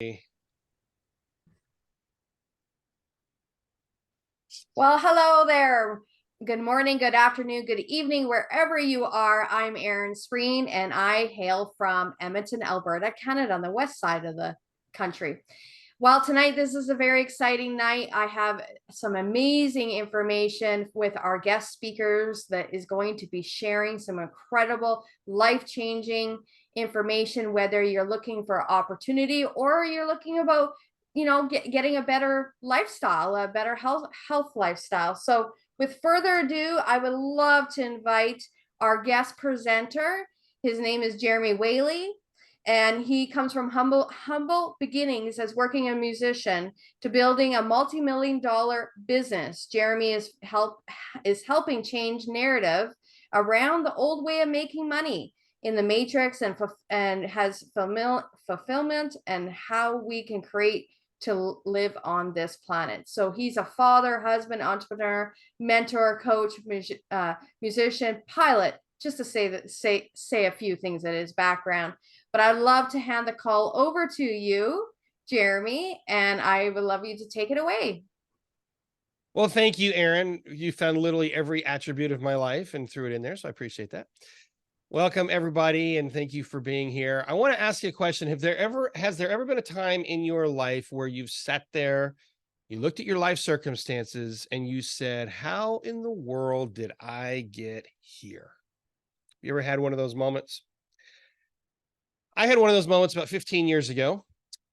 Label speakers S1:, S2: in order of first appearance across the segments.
S1: Well, hello there. Good morning, good afternoon, good evening, wherever you are. I'm Erin Spreen, and I hail from Edmonton, Alberta, Canada, on the west side of the country. Well, tonight, this is a very exciting night. I have some amazing information with our guest speakers that is going to be sharing some incredible, life-changing information, whether you're looking for opportunity or you're looking about getting a better lifestyle, a better health lifestyle. So with further ado, I would love to invite our guest presenter. His name is Jeremy Whaley, and he comes from humble beginnings as working a musician to building a multi-million-dollar business. Jeremy is helping change narrative around the old way of making money in the matrix, and has fulfillment and how we can create to live on this planet. So he's a father, husband, entrepreneur, mentor, coach, musician, pilot, just to say a few things in his background. But I'd love to hand the call over to you, Jeremy, and I would love you to take it away.
S2: Well, thank you, Erin. You found literally every attribute of my life and threw it in there, so I appreciate that. Welcome, everybody, and thank you for being here. I want to ask you a question. Has there ever been a time in your life where you've sat there, you looked at your life circumstances, and you said, how in the world did I get here? You ever had one of those moments? I had one of those moments about 15 years ago.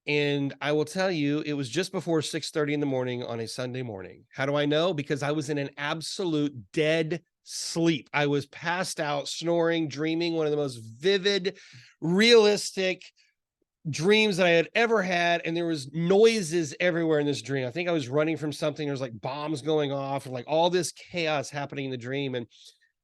S2: And I will tell you, it was just before 6:30 in the morning on a Sunday morning. How do I know? Because I was in an absolute dead sleep. I was passed out, snoring, dreaming one of the most vivid, realistic dreams that I had ever had. And there was noises everywhere in this dream. I think I was running from something. There was like bombs going off and like all this chaos happening in the dream. And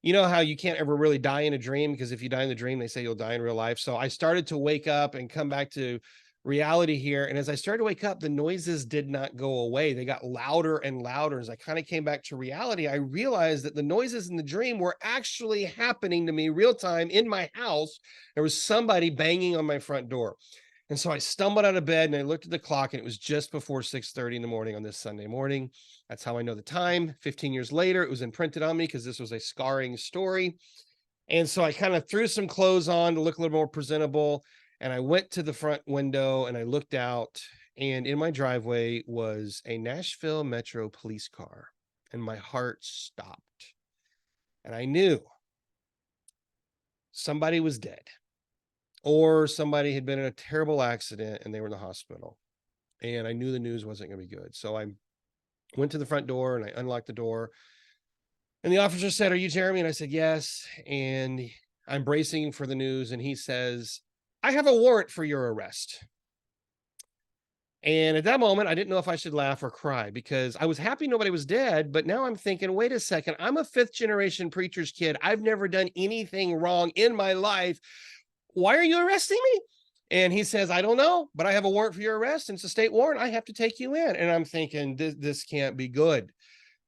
S2: you know how you can't ever really die in a dream, because if you die in the dream, they say you'll die in real life. So I started to wake up and come back to reality here. And as I started to wake up, the noises did not go away. They got louder and louder. As I kind of came back to reality, I realized that the noises in the dream were actually happening to me real time in my house. There was somebody banging on my front door. And so I stumbled out of bed and I looked at the clock, and it was just before 6:30 in the morning on this Sunday morning. That's how I know the time. 15 years later, it was imprinted on me because this was a scarring story. And so I kind of threw some clothes on to look a little more presentable. And I went to the front window and I looked out, and in my driveway was a Nashville Metro police car. And my heart stopped. And I knew somebody was dead, or somebody had been in a terrible accident and they were in the hospital. And I knew the news wasn't going to be good. So I went to the front door and I unlocked the door. And the officer said, "Are you Jeremy?" And I said, "Yes." And I'm bracing for the news. And he says, "I have a warrant for your arrest." And at that moment, I didn't know if I should laugh or cry, because I was happy nobody was dead. But now I'm thinking, wait a second, I'm a fifth generation preacher's kid. I've never done anything wrong in my life. Why are you arresting me? And he says, "I don't know, but I have a warrant for your arrest. And it's a state warrant. I have to take you in." And I'm thinking, this can't be good.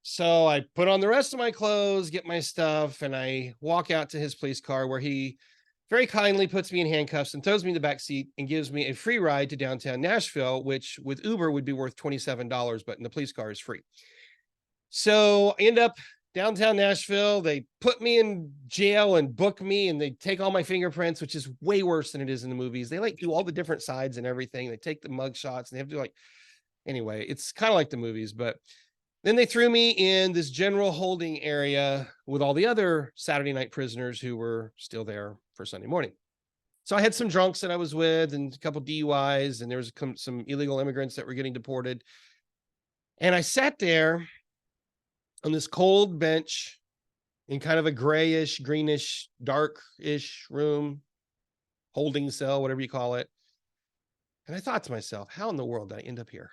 S2: So I put on the rest of my clothes, get my stuff, and I walk out to his police car, where he very kindly puts me in handcuffs and throws me in the back seat and gives me a free ride to downtown Nashville, which with Uber would be worth $27, but in the police car is free. So I end up downtown Nashville. They put me in jail and book me, and they take all my fingerprints, which is way worse than it is in the movies. They like do all the different sides and everything. They take the mug shots and they have to do like, anyway, it's kind of like the movies. But then they threw me in this general holding area with all the other Saturday night prisoners who were still there for Sunday morning. So I had some drunks that I was with and a couple DUIs, and there was some illegal immigrants that were getting deported. And I sat there on this cold bench in kind of a grayish, greenish, darkish room, holding cell, whatever you call it. And I thought to myself, how in the world did I end up here?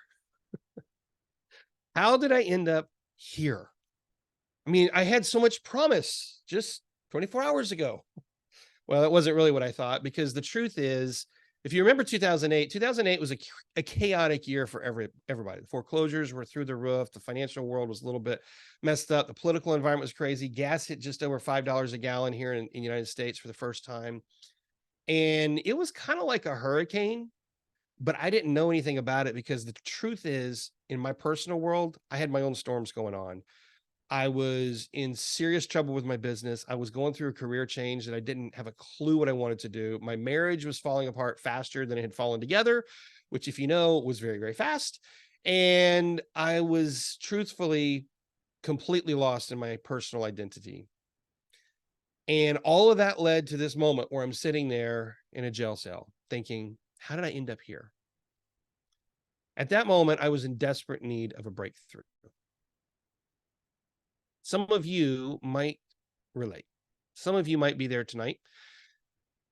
S2: How did I end up here? I mean, I had so much promise just 24 hours ago. Well, that wasn't really what I thought, because the truth is, if you remember 2008 was a chaotic year for everybody. The foreclosures were through the roof. The financial world was a little bit messed up. The political environment was crazy. Gas hit just over $5 a gallon here in the United States for the first time. And it was kind of like a hurricane, but I didn't know anything about it because the truth is, in my personal world, I had my own storms going on. I was in serious trouble with my business. I was going through a career change that I didn't have a clue what I wanted to do. My marriage was falling apart faster than it had fallen together, which, if you know, was very, very fast. And I was truthfully completely lost in my personal identity. And all of that led to this moment where I'm sitting there in a jail cell thinking, how did I end up here? At that moment, I was in desperate need of a breakthrough. Some of you might relate. Some of you might be there tonight.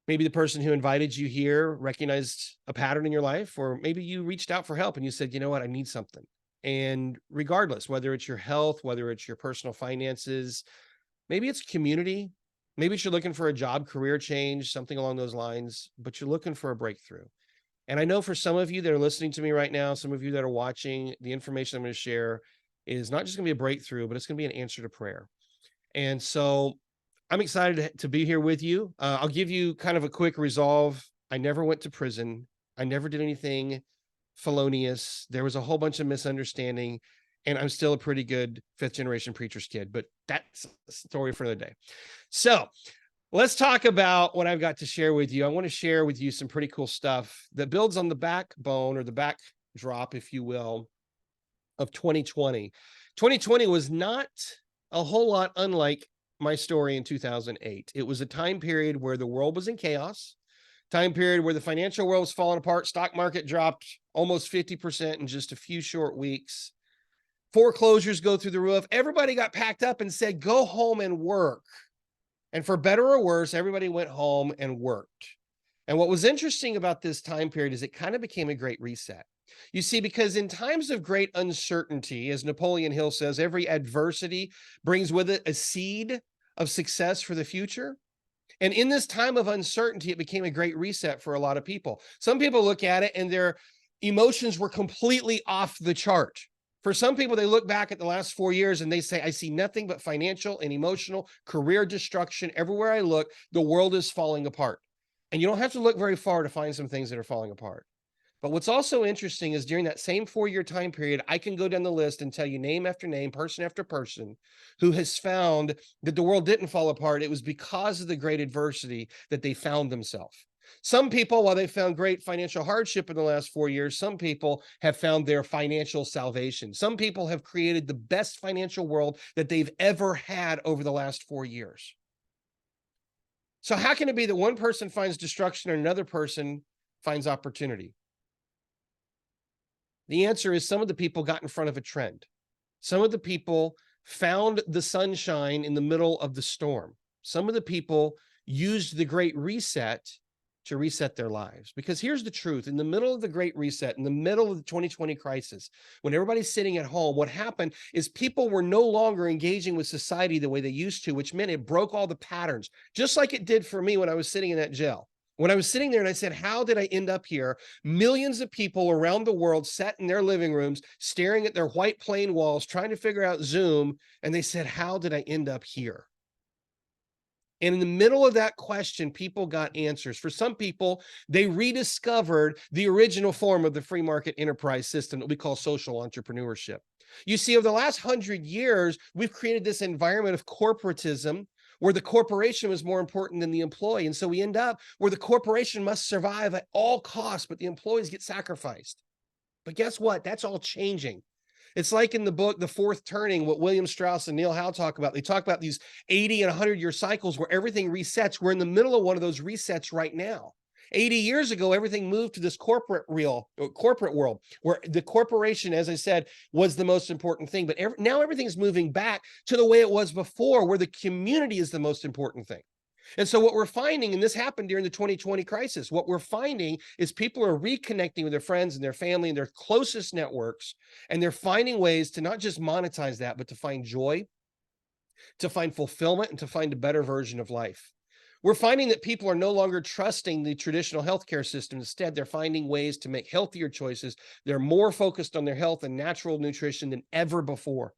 S2: Maybe the person who invited you here recognized a pattern in your life, or maybe you reached out for help and you said, you know what, I need something. And regardless, whether it's your health, whether it's your personal finances, maybe it's community, maybe you're looking for a job, career change, something along those lines, but you're looking for a breakthrough. And I know for some of you that are listening to me right now, some of you that are watching, the information I'm going to share is not just going to be a breakthrough, but it's going to be an answer to prayer. And so I'm excited to be here with you. I'll give you kind of a quick resolve. I never went to prison. I never did anything felonious. There was a whole bunch of misunderstanding, and I'm still a pretty good fifth generation preacher's kid, but that's a story for another day. So let's talk about what I've got to share with you. I want to share with you some pretty cool stuff that builds on the backbone, or the backdrop, if you will, of 2020. 2020 was not a whole lot unlike my story in 2008. It was a time period where the world was in chaos, time period where the financial world was falling apart, stock market dropped almost 50% in just a few short weeks. Foreclosures go through the roof. Everybody got packed up and said, go home and work. And for better or worse, everybody went home and worked. And what was interesting about this time period is it kind of became a great reset. You see, because in times of great uncertainty, as Napoleon Hill says, every adversity brings with it a seed of success for the future. And in this time of uncertainty, it became a great reset for a lot of people. Some people look at it and their emotions were completely off the chart. For some people, they look back at the last 4 years and they say, I see nothing but financial and emotional career destruction. Everywhere I look, the world is falling apart. And you don't have to look very far to find some things that are falling apart. But what's also interesting is during that same 4-year time period, I can go down the list and tell you name after name, person after person, who has found that the world didn't fall apart. It was because of the great adversity that they found themselves. Some people, while they found great financial hardship in the last 4 years, some people have found their financial salvation. Some people have created the best financial world that they've ever had over the last 4 years. So how can it be that one person finds destruction and another person finds opportunity? The answer is some of the people got in front of a trend. Some of the people found the sunshine in the middle of the storm. Some of the people used the Great Reset to reset their lives. Because here's the truth. In the middle of the Great Reset, in the middle of the 2020 crisis, when everybody's sitting at home, what happened is people were no longer engaging with society the way they used to, which meant it broke all the patterns, just like it did for me when I was sitting in that jail. When I was sitting there and I said, how did I end up here? Millions of people around the world sat in their living rooms, staring at their white plain walls, trying to figure out Zoom. And they said, how did I end up here? And in the middle of that question, people got answers. For some people, they rediscovered the original form of the free market enterprise system that we call social entrepreneurship. You see, over the last 100 years, we've created this environment of corporatism where the corporation was more important than the employee. And so we end up where the corporation must survive at all costs, but the employees get sacrificed. But guess what? That's all changing. It's like in the book, The Fourth Turning, what William Strauss and Neil Howe talk about. They talk about these 80 and 100-year cycles where everything resets. We're in the middle of one of those resets right now. 80 years ago, everything moved to this corporate world where the corporation, as I said, was the most important thing. But now everything's moving back to the way it was before, where the community is the most important thing. And so what we're finding, and this happened during the 2020 crisis, what we're finding is people are reconnecting with their friends and their family and their closest networks, and they're finding ways to not just monetize that, but to find joy, to find fulfillment, and to find a better version of life. We're finding that people are no longer trusting the traditional healthcare system. Instead, they're finding ways to make healthier choices. They're more focused on their health and natural nutrition than ever before.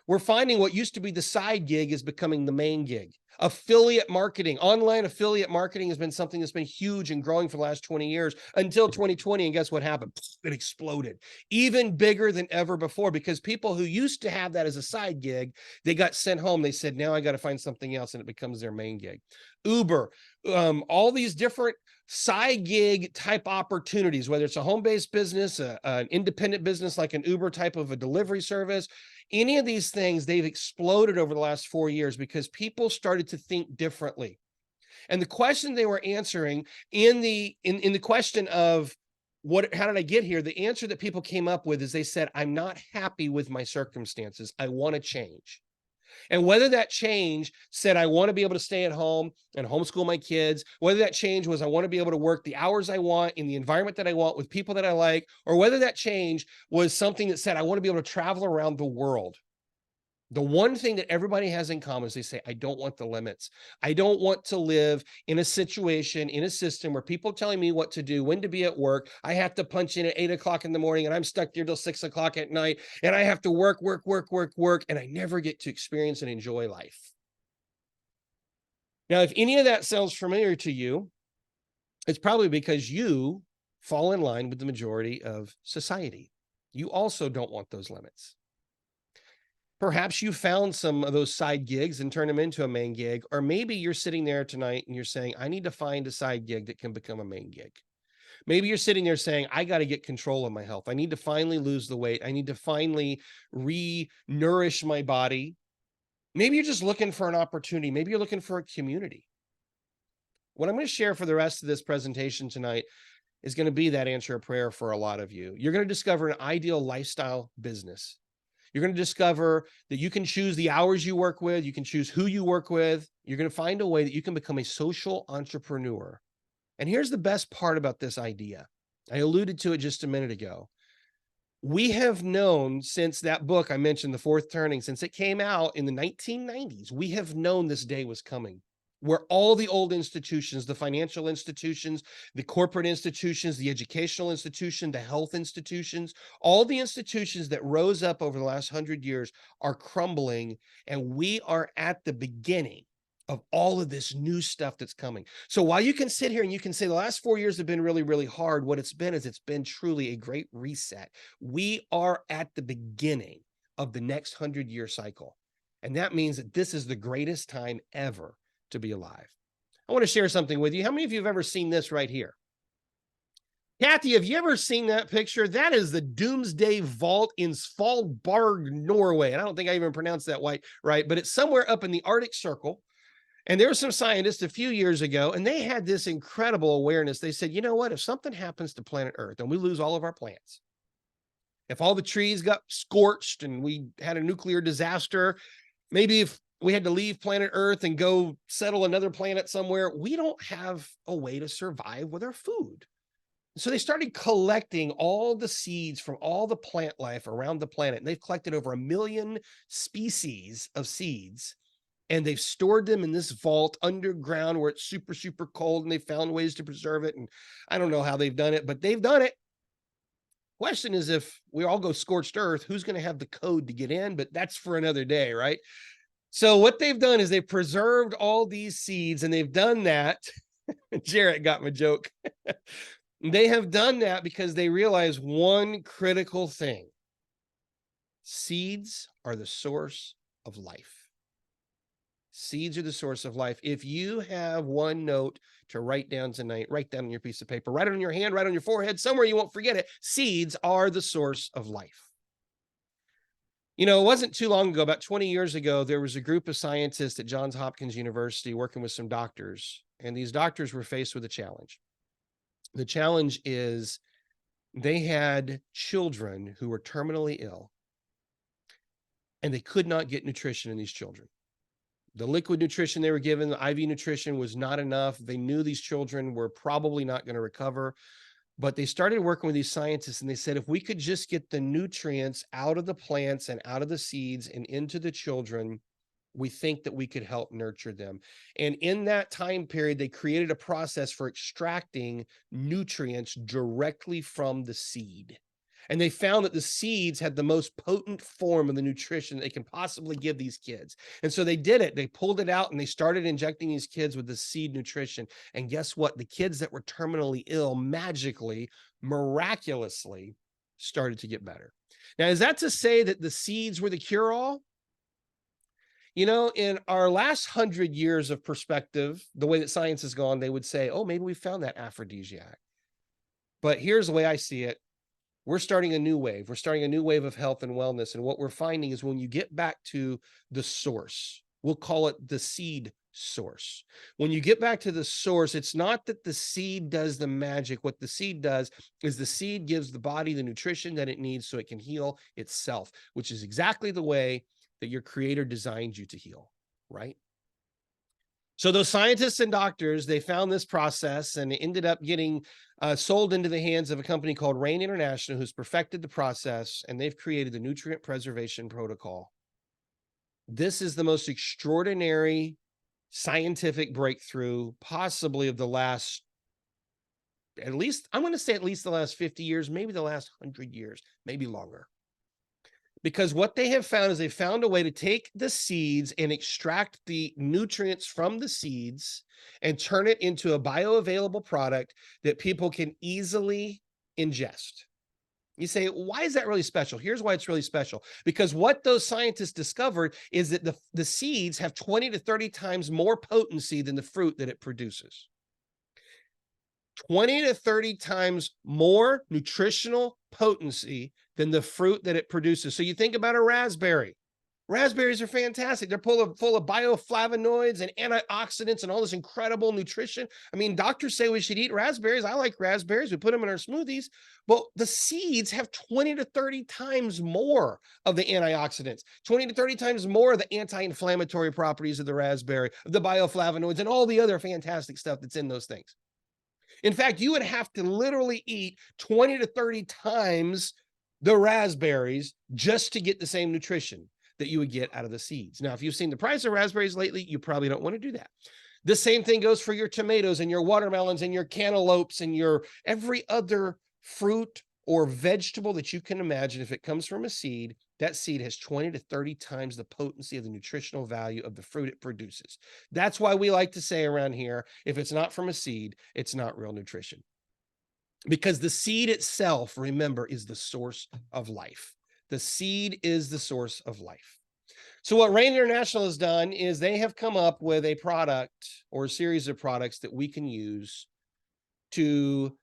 S2: we're finding what used to be the side gig is becoming the main gig. Affiliate marketing, online affiliate marketing has been something that's been huge and growing for the last 20 years until 2020. And guess what happened? It exploded even bigger than ever before, because people who used to have that as a side gig, they got sent home. They said, now I got to find something else. And it becomes their main gig. Uber, all these different side gig type opportunities, whether it's a home-based business, an independent business like an Uber type of a delivery service, any of these things, they've exploded over the last 4 years because people started to think differently. And the question they were answering in the question of how did I get here? The answer that people came up with is they said, I'm not happy with my circumstances. I want to change. And whether that change said, I want to be able to stay at home and homeschool my kids, whether that change was, I want to be able to work the hours I want in the environment that I want with people that I like, or whether that change was something that said, I want to be able to travel around the world. The one thing that everybody has in common is they say, I don't want the limits. I don't want to live in a situation, in a system where people telling me what to do, when to be at work. I have to punch in at 8 o'clock in the morning and I'm stuck here till 6 o'clock at night. And I have to work. And I never get to experience and enjoy life. Now, if any of that sounds familiar to you, it's probably because you fall in line with the majority of society. You also don't want those limits. Perhaps you found some of those side gigs and turn them into a main gig, or maybe you're sitting there tonight and you're saying, I need to find a side gig that can become a main gig. Maybe you're sitting there saying, I got to get control of my health. I need to finally lose the weight. I need to finally re-nourish my body. Maybe you're just looking for an opportunity. Maybe you're looking for a community. What I'm going to share for the rest of this presentation tonight is going to be that answer of prayer for a lot of you. You're going to discover an ideal lifestyle business. You're going to discover that you can choose the hours you work with. You can choose who you work with. You're going to find a way that you can become a social entrepreneur. And here's the best part about this idea. I alluded to it just a minute ago. We have known since that book I mentioned, The Fourth Turning, since it came out in the 1990s, we have known this day was coming, where all the old institutions, the financial institutions, the corporate institutions, the educational institution, the health institutions, all the institutions that rose up over the last 100 years are crumbling, and we are at the beginning of all of this new stuff that's coming. So while you can sit here and you can say the last 4 years have been really, really hard, what it's been truly a great reset. We are at the beginning of the next 100-year cycle. And that means that this is the greatest time ever to be alive. I want to share something with you. How many of you have ever seen this right here? Kathy, have you ever seen that picture? That is the Doomsday Vault in Svalbard, Norway. And I don't think I even pronounced that right, but it's somewhere up in the Arctic Circle. And there were some scientists a few years ago, and they had this incredible awareness. They said, you know what? If something happens to planet Earth and we lose all of our plants, if all the trees got scorched and we had a nuclear disaster, maybe if we had to leave planet Earth and go settle another planet somewhere, we don't have a way to survive with our food. So they started collecting all the seeds from all the plant life around the planet. And they've collected over 1 million species of seeds. And they've stored them in this vault underground where it's super, super cold. And they found ways to preserve it. And I don't know how they've done it, but they've done it. Question is, if we all go scorched earth, who's going to have the code to get in? But that's for another day, right? So what they've done is they've preserved all these seeds, and they've done that. Jarrett got my joke. They have done that because they realize one critical thing. Seeds are the source of life. Seeds are the source of life. If you have one note to write down tonight, write down on your piece of paper, write it on your hand, write it on your forehead, somewhere you won't forget it. Seeds are the source of life. You know, it wasn't too long ago, about 20 years ago, there was a group of scientists at Johns Hopkins University working with some doctors, and these doctors were faced with a challenge. The challenge is they had children who were terminally ill, and they could not get nutrition in these children. The liquid nutrition they were given, the IV nutrition, was not enough. They knew these children were probably not going to recover, but they started working with these scientists, and they said, if we could just get the nutrients out of the plants and out of the seeds and into the children, we think that we could help nurture them. And in that time period, they created a process for extracting nutrients directly from the seed. And they found that the seeds had the most potent form of the nutrition they can possibly give these kids. And so they did it. They pulled it out and they started injecting these kids with the seed nutrition. And guess what? The kids that were terminally ill magically, miraculously started to get better. Now, is that to say that the seeds were the cure-all? You know, in our last 100 years of perspective, the way that science has gone, they would say, oh, maybe we found that aphrodisiac. But here's the way I see it. We're starting a new wave. We're starting a new wave of health and wellness. And what we're finding is when you get back to the source, we'll call it the seed source. When you get back to the source, it's not that the seed does the magic. What the seed does is the seed gives the body the nutrition that it needs so it can heal itself, which is exactly the way that your creator designed you to heal, right? So those scientists and doctors, they found this process and it ended up getting sold into the hands of a company called Rain International, who's perfected the process, and they've created the nutrient preservation protocol. This is the most extraordinary scientific breakthrough possibly of the last, at least, I'm going to say at least the last 50 years, maybe the last 100 years, maybe longer. Because what they have found is they found a way to take the seeds and extract the nutrients from the seeds and turn it into a bioavailable product that people can easily ingest. You say, why is that really special? Here's why it's really special. Because what those scientists discovered is that the seeds have 20 to 30 times more potency than the fruit that it produces. 20 to 30 times more nutritional potency than the fruit that it produces. So you think about a raspberry. Raspberries are fantastic. They're full of bioflavonoids and antioxidants and all this incredible nutrition. I mean, doctors say we should eat raspberries. I like raspberries. We put them in our smoothies. But the seeds have 20 to 30 times more of the antioxidants, 20 to 30 times more of the anti-inflammatory properties of the raspberry, the bioflavonoids, and all the other fantastic stuff that's in those things. In fact, you would have to literally eat 20 to 30 times the raspberries just to get the same nutrition that you would get out of the seeds. Now, if you've seen the price of raspberries lately, you probably don't want to do that. The same thing goes for your tomatoes and your watermelons and your cantaloupes and your every other fruit or vegetable that you can imagine. If it comes from a seed, that seed has 20 to 30 times the potency of the nutritional value of the fruit it produces. That's why we like to say around here, if it's not from a seed, it's not real nutrition. Because the seed itself, remember, is the source of life. The seed is the source of life. So what Rain International has done is they have come up with a product or a series of products that we can use to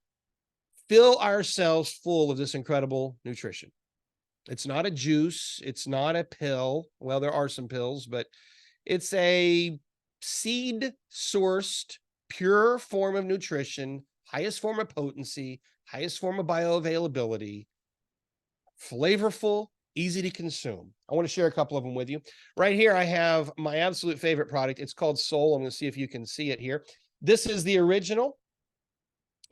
S2: fill ourselves full of this incredible nutrition. It's not a juice. It's not a pill. Well, there are some pills, but it's a seed-sourced, pure form of nutrition, highest form of potency, highest form of bioavailability, flavorful, easy to consume. I want to share a couple of them with you. Right here, I have my absolute favorite product. It's called Soul. I'm going to see if you can see it here. This is the original.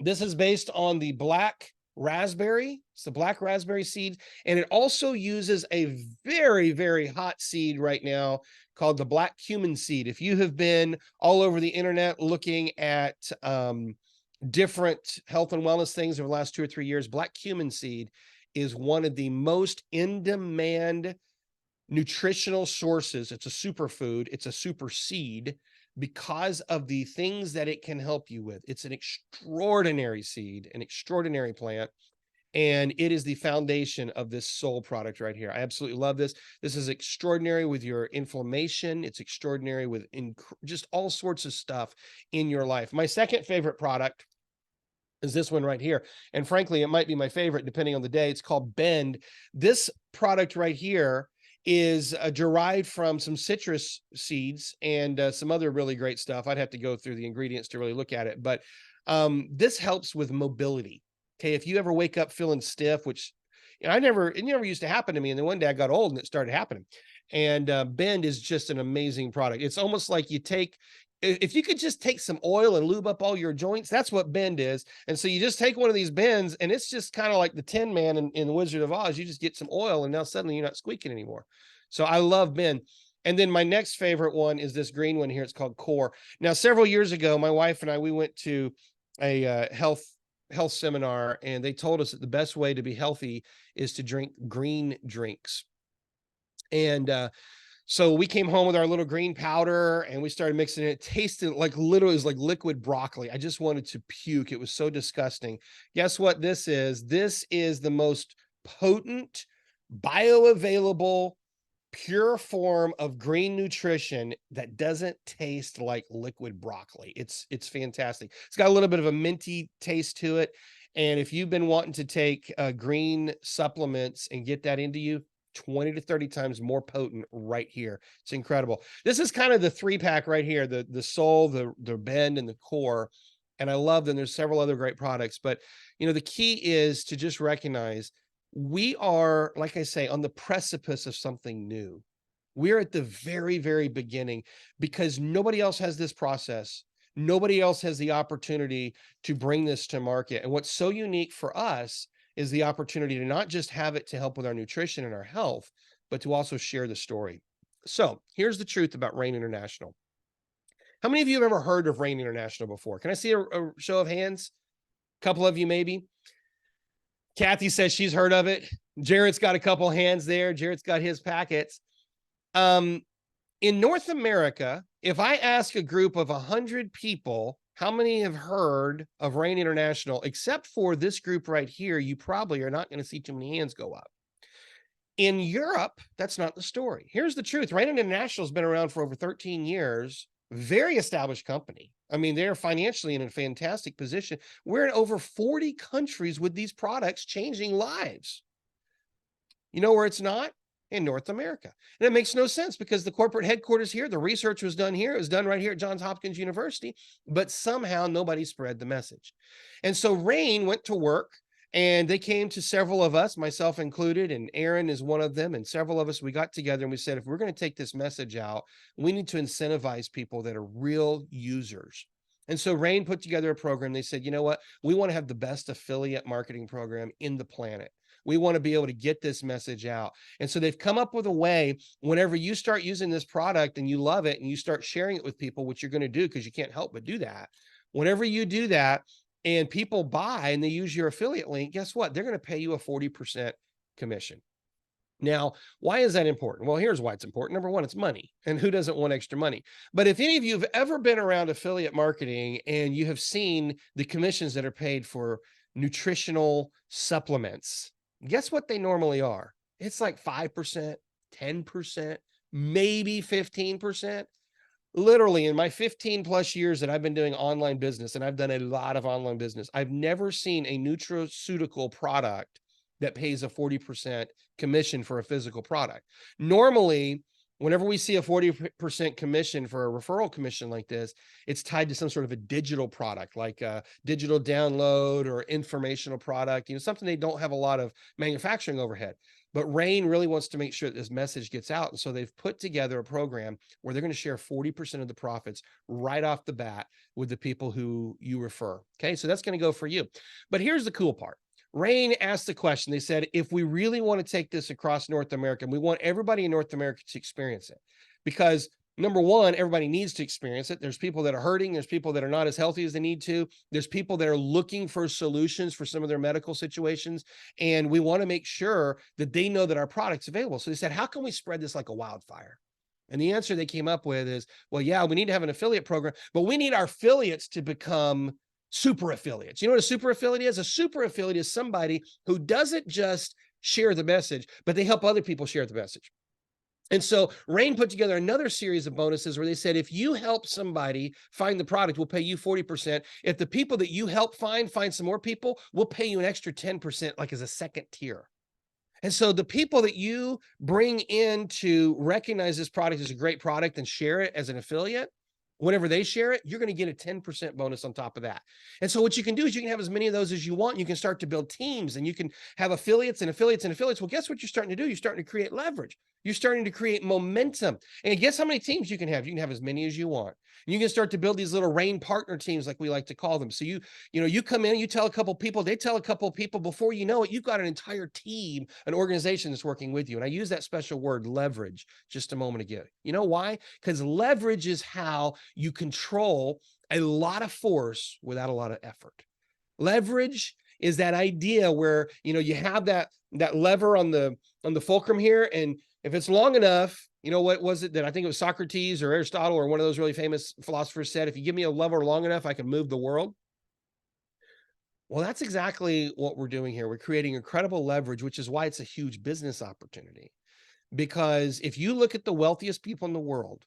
S2: This is based on the black raspberry. It's the black raspberry seed. And it also uses a very, very hot seed right now called the black cumin seed. If you have been all over the internet looking at different health and wellness things over the last 2 or 3 years, black cumin seed is one of the most in-demand nutritional sources. It's a superfood. It's a super seed because of the things that it can help you with. It's an extraordinary seed, an extraordinary plant, and it is the foundation of this Soul product right here. I absolutely love this. This is extraordinary with your inflammation. It's extraordinary with just all sorts of stuff in your life. My second favorite product is this one right here. And frankly, it might be my favorite depending on the day. It's called Bend. This product right here is derived from some citrus seeds and some other really great stuff. I'd have to go through the ingredients to really look at it. But this helps with mobility. Okay, if you ever wake up feeling stiff, which it never used to happen to me. And then one day I got old and it started happening. And Bend is just an amazing product. It's almost like if you could just take some oil and lube up all your joints, that's what Bend is. And so you just take one of these Bends and it's just kind of like the Tin Man in The Wizard of Oz. You just get some oil and now suddenly you're not squeaking anymore. So I love Bend. And then my next favorite one is this green one here. It's called Core. Now, several years ago, my wife and I, we went to a health health seminar, and they told us that the best way to be healthy is to drink green drinks. And so we came home with our little green powder and we started mixing it. It tasted like literally, it was like liquid broccoli. I just wanted to puke. It was so disgusting. Guess what this is? This is the most potent, bioavailable, pure form of green nutrition that doesn't taste like liquid broccoli. It's fantastic. It's got a little bit of a minty taste to it. And if you've been wanting to take green supplements and get that into you, 20 to 30 times more potent right here. It's incredible. This is kind of the 3-pack right here, the Soul, the Bend, and the Core. And I love them. There's several other great products, but the key is to just recognize we are, like I say, on the precipice of something new. We're at the very, very beginning because nobody else has this process. Nobody else has the opportunity to bring this to market. And what's so unique for us is the opportunity to not just have it to help with our nutrition and our health, but to also share the story. So here's the truth about Rain International. How many of you have ever heard of Rain International before? Can I see a show of hands? A couple of you, maybe. Kathy says she's heard of it. Jarrett's got a couple hands there. Jarrett's got his packets. In North America, if I ask a group of 100 people, how many have heard of Rain International, except for this group right here, you probably are not going to see too many hands go up. In Europe, that's not the story. Here's the truth. Rain International has been around for over 13 years. Very established company. I mean, they're financially in a fantastic position. We're in over 40 countries with these products changing lives. You know where it's not? In North America. And it makes no sense because the corporate headquarters here, the research was done here. It was done right here at Johns Hopkins University, but somehow nobody spread the message. And so Rain went to work and they came to several of us, myself included, and Aaron is one of them, and several of us, we got together and we said, if we're going to take this message out, we need to incentivize people that are real users. And so Rain put together a program. They said, you know what? We want to have the best affiliate marketing program in the planet. We want to be able to get this message out. And so they've come up with a way, whenever you start using this product and you love it and you start sharing it with people, which you're going to do because you can't help but do that. Whenever you do that and people buy and they use your affiliate link, guess what? They're going to pay you a 40% commission. Now, why is that important? Well, here's why it's important. Number one, it's money. And who doesn't want extra money? But if any of you have ever been around affiliate marketing and you have seen the commissions that are paid for nutritional supplements, guess what they normally are? It's like 5%, 10%, maybe 15%. Literally, in my 15 plus years that I've been doing online business, and I've done a lot of online business, I've never seen a nutraceutical product that pays a 40% commission for a physical product. Normally, whenever we see a 40% commission for a referral commission like this, it's tied to some sort of a digital product, like a digital download or informational product, something they don't have a lot of manufacturing overhead. But Rain really wants to make sure that this message gets out. And so they've put together a program where they're going to share 40% of the profits right off the bat with the people who you refer. Okay, so that's going to go for you. But here's the cool part. Rain asked the question. They said, if we really want to take this across North America, and we want everybody in North America to experience it, because number one, everybody needs to experience it. There's people that are hurting. There's people that are not as healthy as they need to. There's people that are looking for solutions for some of their medical situations. And we want to make sure that they know that our product's available. So they said, how can we spread this like a wildfire? And the answer they came up with is, well, yeah, we need to have an affiliate program, but we need our affiliates to become super affiliates. You know what a super affiliate is? A super affiliate is somebody who doesn't just share the message, but they help other people share the message. And so Rain put together another series of bonuses where they said, if you help somebody find the product, we'll pay you 40%. If the people that you help find some more people, we'll pay you an extra 10%, like as a second tier. And so the people that you bring in to recognize this product as a great product and share it as an affiliate, whenever they share it, you're going to get a 10% bonus on top of that. And so what you can do is you can have as many of those as you want. You can start to build teams and you can have affiliates and affiliates and affiliates. Well, guess what you're starting to do? You're starting to create leverage. You're starting to create momentum. And guess how many teams you can have? You can have as many as you want. And you can start to build these little Rain partner teams, like we like to call them. So you come in, you tell a couple people, they tell a couple people, before you know it, you've got an entire team, an organization that's working with you. And I use that special word, leverage, just a moment ago. You know why? Because leverage is how you control a lot of force without a lot of effort. Leverage is that idea where, you have that lever on the fulcrum here. And if it's long enough, what was it that I think it was Socrates or Aristotle or one of those really famous philosophers said, if you give me a lever long enough, I can move the world. Well, that's exactly what we're doing here. We're creating incredible leverage, which is why it's a huge business opportunity. Because if you look at the wealthiest people in the world,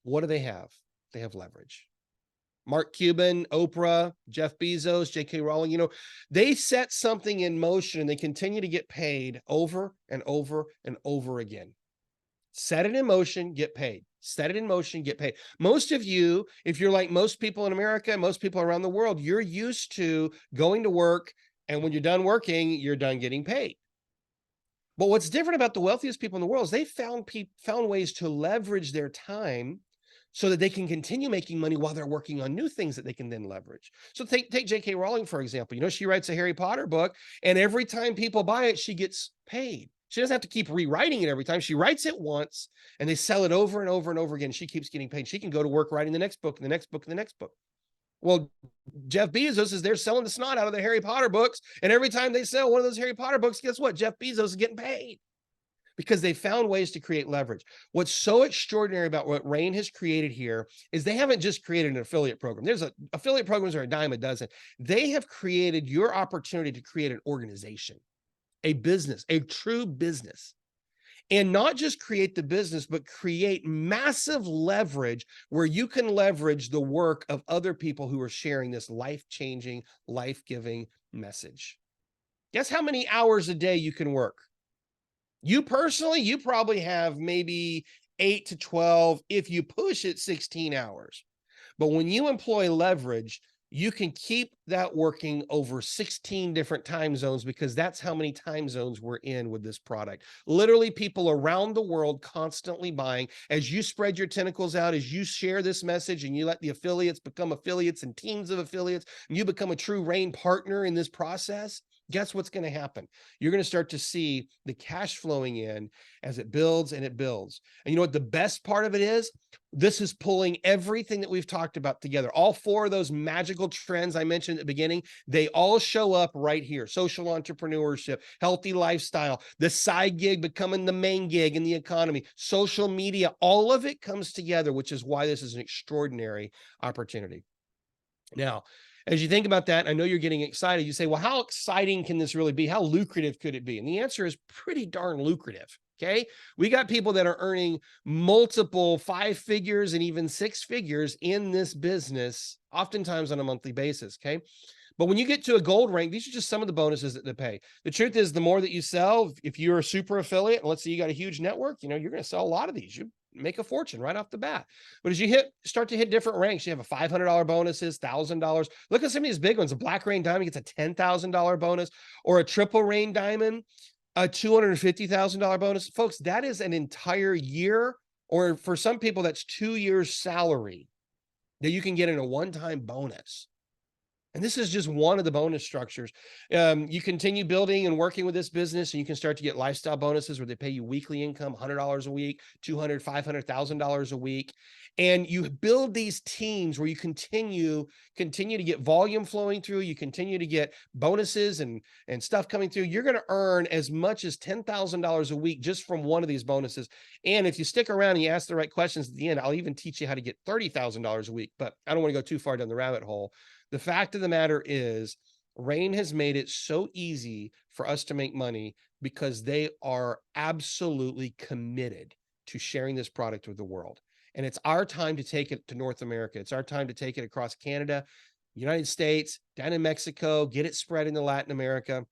S2: what do they have? They have leverage. Mark Cuban, Oprah, Jeff Bezos, J.K. Rowling, they set something in motion and they continue to get paid over and over and over again. Set it in motion, get paid. Set it in motion, get paid. Most of you, if you're like most people in America, most people around the world, you're used to going to work, and when you're done working, you're done getting paid. But what's different about the wealthiest people in the world is they found ways to leverage their time so that they can continue making money while they're working on new things that they can then leverage. So take J.K. Rowling, for example. She writes a Harry Potter book, and every time people buy it, she gets paid. She doesn't have to keep rewriting it every time. She writes it once, and they sell it over and over and over again. She keeps getting paid. She can go to work writing the next book and the next book and the next book. Well, Jeff Bezos is there selling the snot out of the Harry Potter books, and every time they sell one of those Harry Potter books, guess what? Jeff Bezos is getting paid, because they found ways to create leverage. What's so extraordinary about what Rain has created here is they haven't just created an affiliate program. Affiliate programs are a dime a dozen. They have created your opportunity to create an organization, a business, a true business. And not just create the business, but create massive leverage where you can leverage the work of other people who are sharing this life-changing, life-giving message. Guess how many hours a day you can work? You personally, you probably have maybe 8 to 12, if you push it, 16 hours. But when you employ leverage, you can keep that working over 16 different time zones, because that's how many time zones we're in with this product. Literally, people around the world constantly buying. As you spread your tentacles out, as you share this message and you let the affiliates become affiliates and teams of affiliates, and you become a true Rain partner in this process, guess what's going to happen? You're going to start to see the cash flowing in as it builds and it builds. And you know what the best part of it is? This is pulling everything that we've talked about together. All 4 of those magical trends I mentioned at the beginning, they all show up right here. Social entrepreneurship, healthy lifestyle, the side gig becoming the main gig in the economy, social media, all of it comes together, which is why this is an extraordinary opportunity. Now, as you think about that, I know you're getting excited. You say, well, how exciting can this really be? How lucrative could it be? And the answer is pretty darn lucrative. Okay. We got people that are earning multiple 5 figures and even 6 figures in this business, oftentimes on a monthly basis. Okay. But when you get to a gold rank, these are just some of the bonuses that they pay. The truth is, the more that you sell, if you're a super affiliate, and let's say you got a huge network, you're going to sell a lot of these. You make a fortune right off the bat. But as you start to hit different ranks, you have a $500 bonuses, $1,000. Look at some of these big ones. A Black Rain Diamond gets a $10,000 bonus, or a Triple Rain Diamond, a $250,000 bonus. Folks, that is an entire year, or for some people, that's 2 years' salary that you can get in a one-time bonus. And this is just one of the bonus structures. You continue building and working with this business, and you can start to get lifestyle bonuses where they pay you weekly income, $100 a week, $200,000, $500,000 a week. And you build these teams where you continue to get volume flowing through. You continue to get bonuses and stuff coming through. You're going to earn as much as $10,000 a week just from one of these bonuses. And if you stick around and you ask the right questions at the end, I'll even teach you how to get $30,000 a week. But I don't want to go too far down the rabbit hole. The fact of the matter is, Rain has made it so easy for us to make money because they are absolutely committed to sharing this product with the world. And it's our time to take it to North America. It's our time to take it across Canada, United States, down in Mexico, get it spread into Latin America.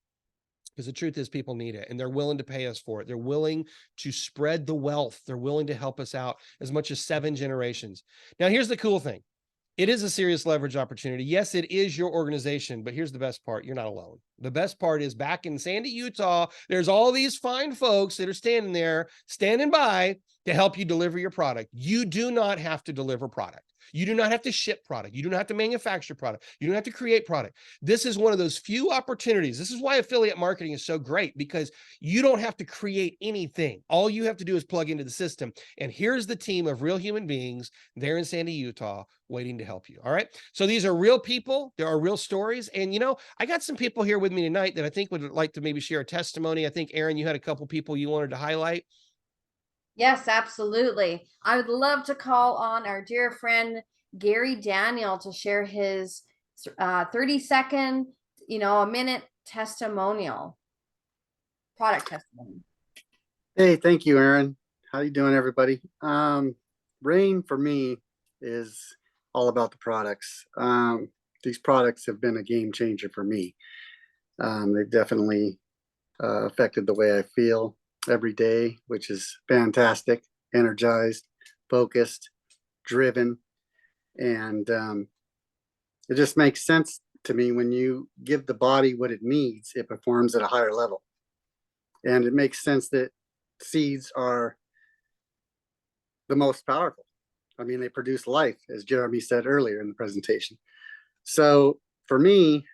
S2: Because the truth is, people need it, and they're willing to pay us for it. They're willing to spread the wealth. They're willing to help us out as much as 7 generations. Now, here's the cool thing. It is a serious leverage opportunity. Yes, it is your organization, but here's the best part. You're not alone. The best part is, back in Sandy, Utah, there's all these fine folks that are standing by to help you deliver your product. You do not have to deliver product. You do not have to ship product. You do not have to manufacture product. You don't have to create product. This is one of those few opportunities. This is why affiliate marketing is so great, because you don't have to create anything. All you have to do is plug into the system. And here's the team of real human beings there in Sandy, Utah, waiting to help you. All right. So these are real people. There are real stories. And, I got some people here with me tonight that I think would like to maybe share a testimony. I think, Aaron, you had a couple people you wanted to highlight.
S1: Yes, absolutely. I would love to call on our dear friend Gary Daniel to share his 30-second, a minute testimonial, product testimony.
S3: Hey, thank you, Aaron. How you doing, everybody? Rain for me is all about the products. These products have been a game changer for me. They've definitely affected the way I feel every day, which is fantastic, energized, focused, driven. And it just makes sense to me when you give the body what it needs, it performs at a higher level. And it makes sense that seeds are the most powerful. I mean, they produce life, as Jeremy said earlier in the presentation. So for me,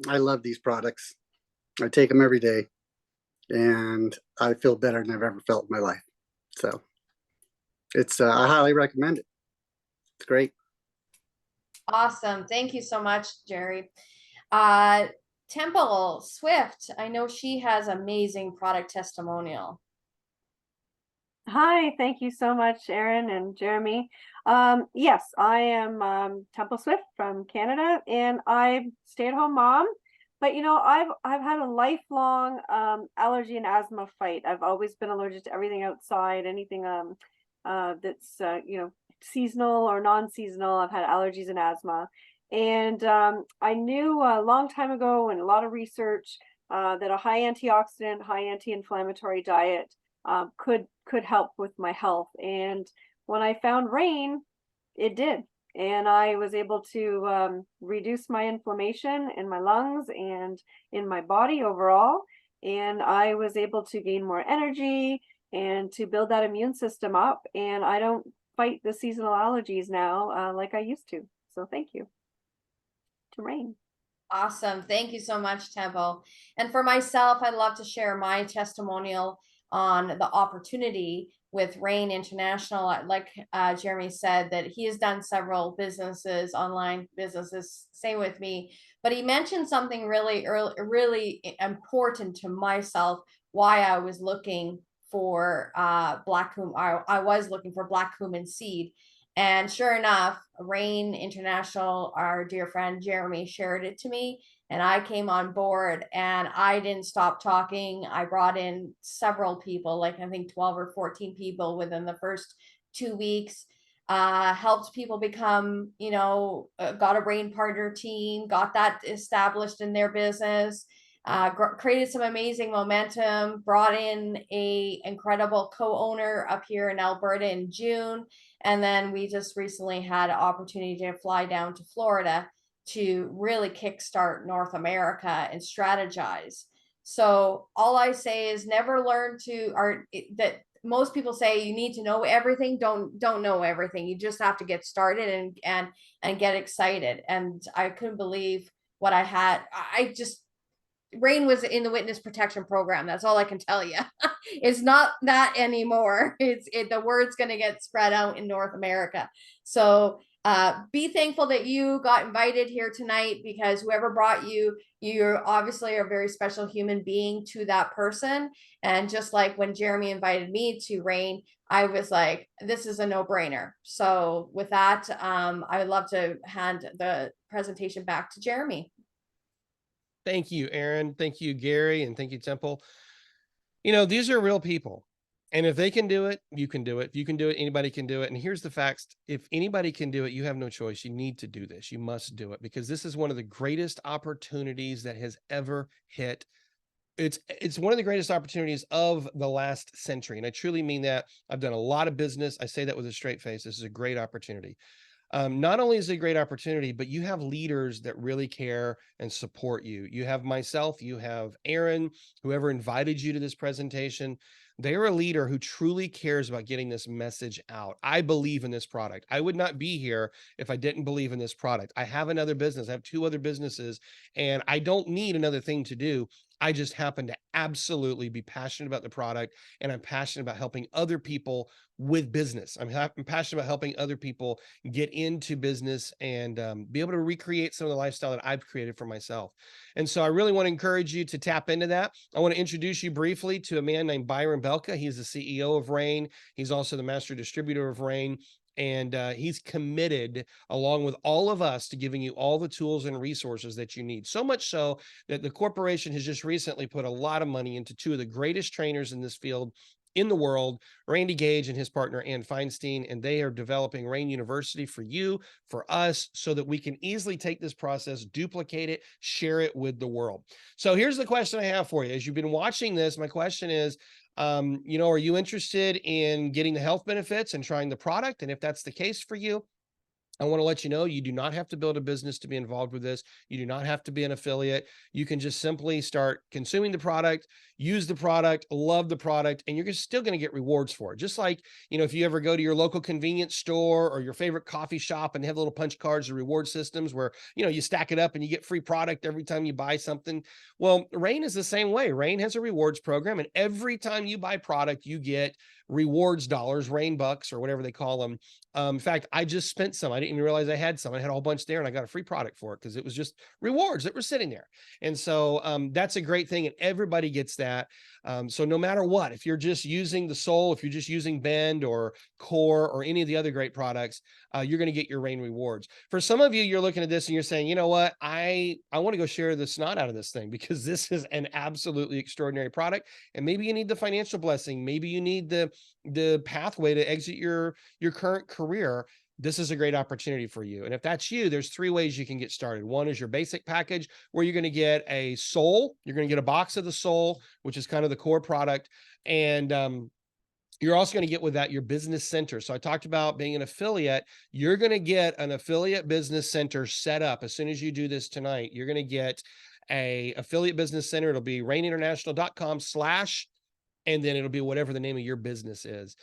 S3: I love these products. I take them every day, and I feel better than I've ever felt in my life. So it's I highly recommend it. It's great.
S1: Awesome. Thank you so much, Jerry. Temple Swift, I know she has amazing product testimonial.
S4: Hi, thank you so much, Aaron and Jeremy. Yes, I am Temple Swift from Canada, and I'm stay-at-home mom. But I've had a lifelong allergy and asthma fight. I've always been allergic to everything outside, anything that's seasonal or non-seasonal. I've had allergies and asthma, and I knew a long time ago, and a lot of research, that a high antioxidant, high anti-inflammatory diet could help with my health. And when I found Rain, it did. And I was able to reduce my inflammation in my lungs and in my body overall. And I was able to gain more energy and to build that immune system up. And I don't fight the seasonal allergies now like I used to. So thank you to Rain.
S1: Awesome. Thank you so much, Temple. And for myself, I'd love to share my testimonial on the opportunity with Rain International. Like Jeremy said, that he has done several businesses, online businesses, same with me, but he mentioned something really important to myself, why I was looking for black cumin. I was looking for black cumin seed. And sure enough, Rain International, our dear friend Jeremy, shared it to me, and I came on board, and I didn't stop talking. I brought in several people, like I think 12 or 14 people within the first 2 weeks, helped people become, got a Rain partner team, got that established in their business, created some amazing momentum, brought in a incredible co-owner up here in Alberta in June. And then we just recently had an opportunity to fly down to Florida to really kickstart North America and strategize. So all I say is never learn that most people say you need to know everything. Don't know everything. You just have to get started and get excited. And I couldn't believe what I had. Rain was in the witness protection program. That's all I can tell you. It's not that anymore. The word's going to get spread out in North America. So be thankful that you got invited here tonight, because whoever brought you, you obviously are a very special human being to that person. And just like when Jeremy invited me to Rain, I was like, this is a no-brainer. So with that, I would love to hand the presentation back to Jeremy.
S2: Thank you, Aaron. Thank you, Gary. And thank you, Temple. These are real people. And if they can do it, you can do it. If you can do it, anybody can do it. And here's the facts. If anybody can do it, you have no choice. You need to do this. You must do it, because this is one of the greatest opportunities that has ever hit. It's one of the greatest opportunities of the last century. And I truly mean that. I've done a lot of business. I say that with a straight face. This is a great opportunity. Not only is it a great opportunity, but you have leaders that really care and support you. You have myself, you have Aaron, whoever invited you to this presentation. They are a leader who truly cares about getting this message out. I believe in this product. I would not be here if I didn't believe in this product. I have another business. I have 2 other businesses, and I don't need another thing to do. I just happen to absolutely be passionate about the product, and I'm passionate about helping other people with business. I'm passionate about helping other people get into business and be able to recreate some of the lifestyle that I've created for myself. And so I really want to encourage you to tap into that. I want to introduce you briefly to a man named Byron Belka. He's the CEO of Rain. He's also the master distributor of Rain. And he's committed, along with all of us, to giving you all the tools and resources that you need. So much so that the corporation has just recently put a lot of money into 2 of the greatest trainers in this field in the world, Randy Gage and his partner, Ann Feinstein, and they are developing Rain University for you, for us, so that we can easily take this process, duplicate it, share it with the world. So here's the question I have for you. As you've been watching this, my question is, are you interested in getting the health benefits and trying the product? And if that's the case for you, I want to let you know, you do not have to build a business to be involved with this. You do not have to be an affiliate. You can just simply start consuming the product, use the product, love the product, and you're still going to get rewards for it. Just like, if you ever go to your local convenience store or your favorite coffee shop and they have little punch cards or reward systems where, you stack it up and you get free product every time you buy something. Well, Rain is the same way. Rain has a rewards program, and every time you buy product, you get rewards dollars, Rain bucks, or whatever they call them. In fact, I just spent some. I didn't even realize I had some. I had a whole bunch there, and I got a free product for it because it was just rewards that were sitting there. And so that's a great thing, and everybody gets that. So no matter what, if you're just using the Soul, if you're just using Bend or Core or any of the other great products, you're going to get your Rain rewards. For some of you, you're looking at this and you're saying, you know what, I want to go share the snot out of this thing because this is an absolutely extraordinary product. And maybe you need the financial blessing. Maybe you need the pathway to exit your current career. This is a great opportunity for you. And if that's you, there's 3 ways you can get started. One is your basic package, where you're going to get a Soul. You're going to get a box of the Soul, which is kind of the core product. And you're also going to get with that your business center. So I talked about being an affiliate. You're going to get an affiliate business center set up. As soon as you do this tonight, you're going to get a affiliate business center. It'll be raininternational.com/ and then it'll be whatever the name of your business is.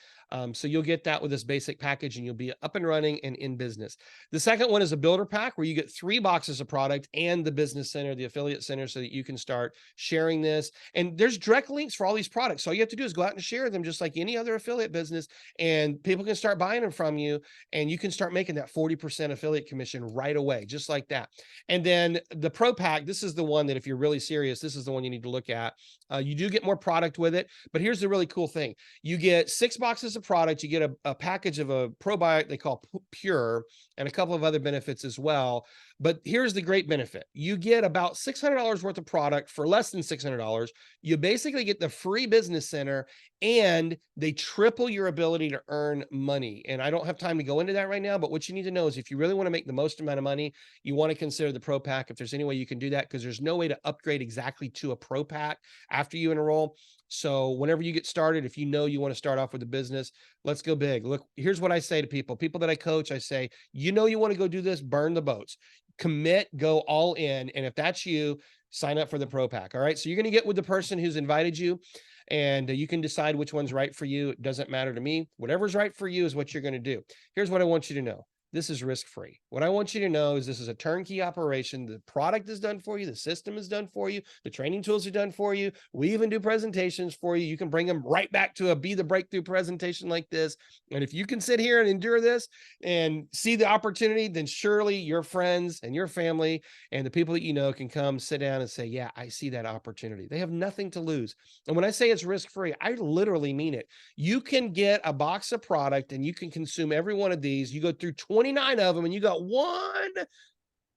S2: So you'll get that with this basic package, and you'll be up and running and in business. The second one is a builder pack, where you get 3 boxes of product and the business center, the affiliate center, so that you can start sharing this. And there's direct links for all these products. So all you have to do is go out and share them just like any other affiliate business, and people can start buying them from you, and you can start making that 40% affiliate commission right away, just like that. And then the Pro Pack, this is the one that if you're really serious, this is the one you need to look at. You do get more product with it, but here's the really cool thing. You get 6 boxes of product. You get a package of a probiotic they call Pure, and a couple of other benefits as well. But here's the great benefit. You get about $600 worth of product for less than $600. You basically get the free business center, and they triple your ability to earn money. And I don't have time to go into that right now, but what you need to know is if you really want to make the most amount of money, you want to consider the Pro Pack. If there's any way you can do that, because there's no way to upgrade exactly to a Pro Pack after you enroll. So whenever you get started, if you know you want to start off with a business, let's go big. Look, here's what I say to people that I coach. I say, you want to go do this, burn the boats, commit, go all in. And if that's you, sign up for the Pro Pack. All right. So you're going to get with the person who's invited you, and you can decide which one's right for you. It doesn't matter to me. Whatever's right for you is what you're going to do. Here's what I want you to know. This is risk-free. What I want you to know is this is a turnkey operation. The product is done for you. The system is done for you. The training tools are done for you. We even do presentations for you. You can bring them right back to a Be the Breakthrough presentation like this. And if you can sit here and endure this and see the opportunity, then surely your friends and your family and the people that you know can come sit down and say, yeah, I see that opportunity. They have nothing to lose. And when I say it's risk-free, I literally mean it. You can get a box of product and you can consume every one of these. You go through 29 of them, and you got 1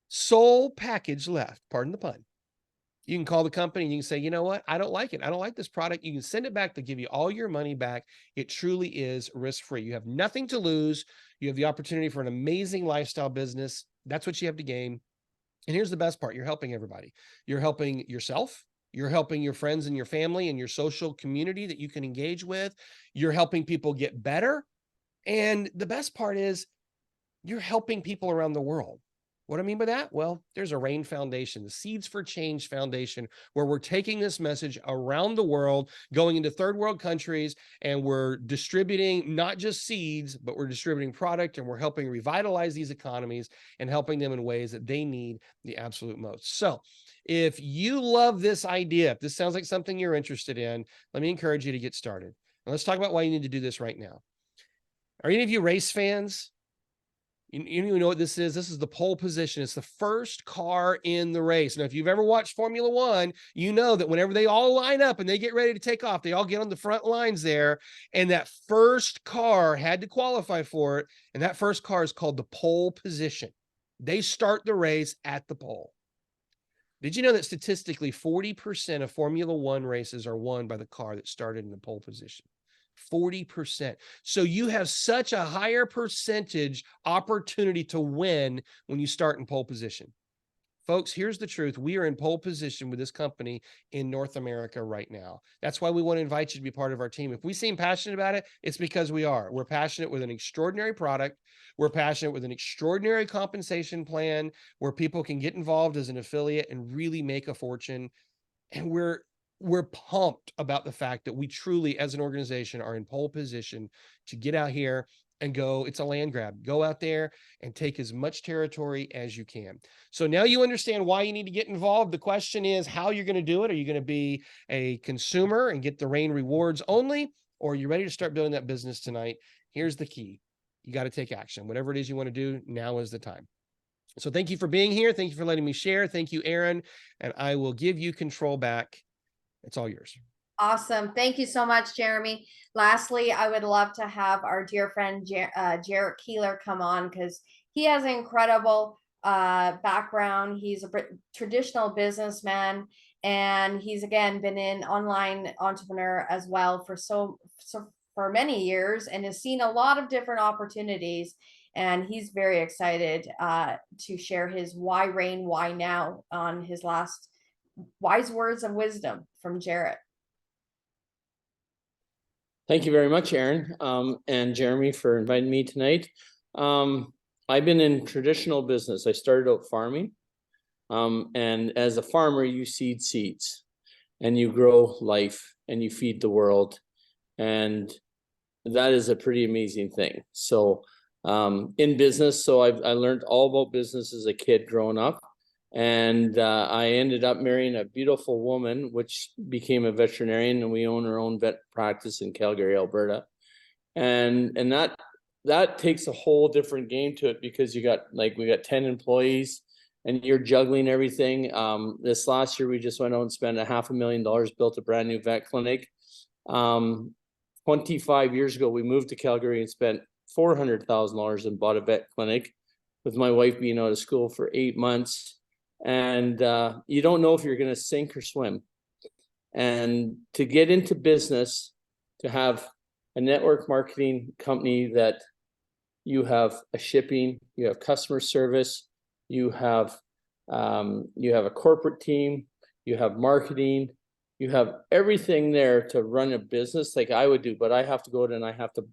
S2: Soul package left. Pardon the pun. You can call the company and you can say, you know what? I don't like it. I don't like this product. You can send it back. They'll give you all your money back. It truly is risk-free. You have nothing to lose. You have the opportunity for an amazing lifestyle business. That's what you have to gain. And here's the best part. You're helping everybody. You're helping yourself. You're helping your friends and your family and your social community that you can engage with. You're helping people get better. And the best part is, you're helping people around the world. What do I mean by that? Well, there's a RAIN Foundation, the Seeds for Change Foundation, where we're taking this message around the world, going into third world countries, and we're distributing not just seeds, but we're distributing product, and we're helping revitalize these economies and helping them in ways that they need the absolute most. So if you love this idea, if this sounds like something you're interested in, let me encourage you to get started. Now, let's talk about why you need to do this right now. Are any of you race fans? You know what this is? This is the pole position. It's the first car in the race. Now, if you've ever watched Formula One, you know that whenever they all line up and they get ready to take off, they all get on the front lines there. And that first car had to qualify for it. And that first car is called the pole position. They start the race at the pole. Did you know that statistically 40% of Formula One races are won by the car that started in the pole position? 40%. So you have such a higher percentage opportunity to win when you start in pole position. Folks, here's the truth. We are in pole position with this company in North America right now. That's why we want to invite you to be part of our team. If we seem passionate about it, it's because we are. We're passionate with an extraordinary product. We're passionate with an extraordinary compensation plan where people can get involved as an affiliate and really make a fortune. And we're pumped about the fact that we truly, as an organization, are in pole position to get out here and go. It's a land grab. Go out there and take as much territory as you can. So now you understand why you need to get involved. The question is how you're going to do it. Are you going to be a consumer and get the RAIN rewards only, or are you ready to start building that business tonight? Here's the key. You got to take action. Whatever it is you want to do, now is the time. So thank you for being here. Thank you for letting me share. Thank you, Aaron. And I will give you control back. It's all yours.
S1: Awesome. Thank you so much, Jeremy. Lastly, I would love to have our dear friend Jarrett Keeler come on because he has an incredible background. He's a traditional businessman, and he's again been an online entrepreneur as well for for many years and has seen a lot of different opportunities. And he's very excited to share his why RAIN, why now on his last wise words of wisdom from Jarrett.
S5: Thank you very much, Aaron, and Jeremy for inviting me tonight. I've been in traditional business. I started out farming, and as a farmer, you seed seeds, and you grow life, and you feed the world, and that is a pretty amazing thing. So in business, so I learned all about business as a kid growing up. And I ended up marrying a beautiful woman, which became a veterinarian, and we own our own vet practice in Calgary, Alberta. And that takes a whole different game to it because we got 10 employees and you're juggling everything. This last year, we just went out and spent $500,000, built a brand new vet clinic. 25 years ago, we moved to Calgary and spent $400,000 and bought a vet clinic with my wife being out of school for 8 months. And you don't know if you're going to sink or swim. And to get into business, to have a network marketing company that you have a shipping, you have customer service, you have a corporate team, you have marketing, you have everything there to run a business like I would do. But I have to go out and I have to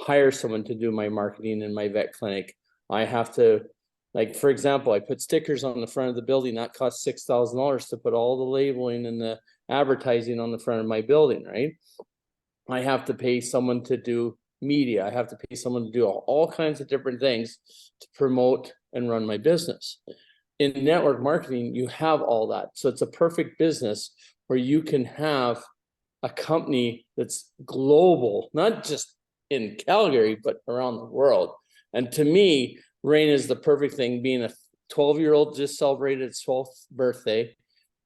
S5: hire someone to do my marketing in my vet clinic. I have to, like, for example, I put stickers on the front of the building. That cost $6,000 to put all the labeling and the advertising on the front of my building, right? I have to pay someone to do media. I have to pay someone to do all kinds of different things to promote and run my business. In network marketing, you have all that. So it's a perfect business where you can have a company that's global, not just in Calgary, but around the world. And to me, RAIN is the perfect thing. Being a 12-year-old just celebrated its 12th birthday.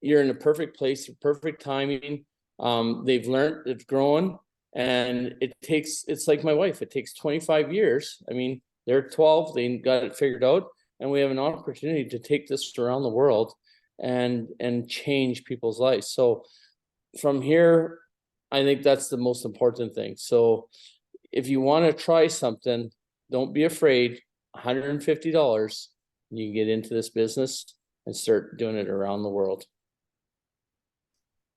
S5: You're in a perfect place, perfect timing. They've learned, it's grown, and it's like my wife. It takes 25 years. I mean, they're 12, they got it figured out, and we have an opportunity to take this around the world and change people's lives. So from here, I think that's the most important thing. So if you want to try something, don't be afraid. $150, you can get into this business and start doing it around the world.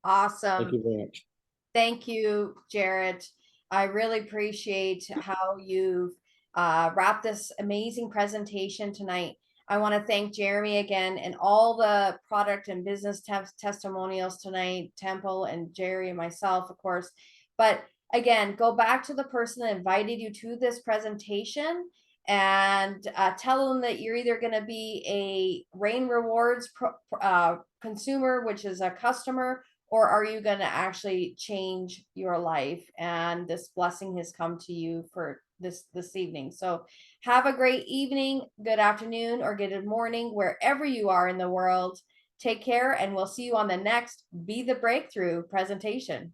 S1: Awesome.
S5: Thank you very much.
S1: Thank you, Jarrett. I really appreciate how you've wrapped this amazing presentation tonight. I want to thank Jeremy again and all the product and business testimonials tonight, Temple and Jerry and myself, of course. But again, go back to the person that invited you to this presentation and tell them that you're either going to be a Rain Rewards consumer, which is a customer, or are you going to actually change your life? And this blessing has come to you for this evening. So have a great evening, good afternoon, or good morning, wherever you are in the world. Take care, and we'll see you on the next Be the Breakthrough presentation.